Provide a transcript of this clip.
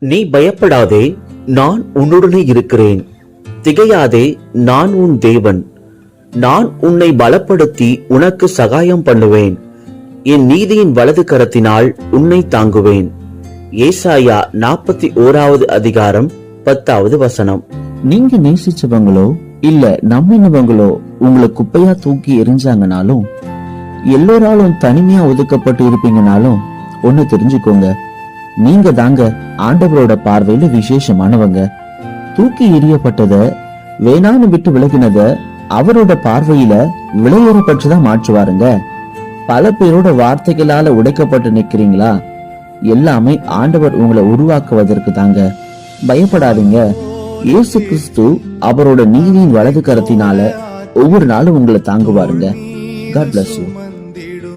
நீ பயப்படாதே, நான் உன்னுடனே இருக்கிறேன். திகையாதே, நான் உன் தேவன். நான் உன்னை பலப்படுத்தி உனக்கு சகாயம் பண்ணுவேன். என் நீதியின் வலது கரத்தினால் உன்னை தாங்குவேன். ஏசாயா 41வது அதிகாரம் 10வது வசனம். நீங்க நேசிச்சவங்களோ இல்ல நம்பினவங்களோ உங்களை குப்பையா தூக்கி எரிஞ்சாங்கனாலும், எல்லோராலும் தனிமையா ஒதுக்கப்பட்டு இருப்பீங்கனாலும் ஒண்ணு தெரிஞ்சுக்கோங்க, நீங்க தாங்க ஆண்டவரோட பார்வையில விசேஷமானவங்க. தூக்கி எறியப்பட்டத, வேணான்னு விட்டு விலகினத அவரோட பார்வையில விலையேறப்பட்டுதான் மாற்றுவாருங்க. பல பேரோட வார்த்தைகளால உடைக்கப்பட்டு நிக்கிறீங்களா? எல்லாமே ஆண்டவர் உங்களை உருவாக்குவதற்கு தாங்க. பயப்படாதீங்க. இயேசு கிறிஸ்து அவரோட நீதியின் வலது கரத்தினால ஒவ்வொரு நாளும் உங்களை தாங்குவாருங்க. God bless you.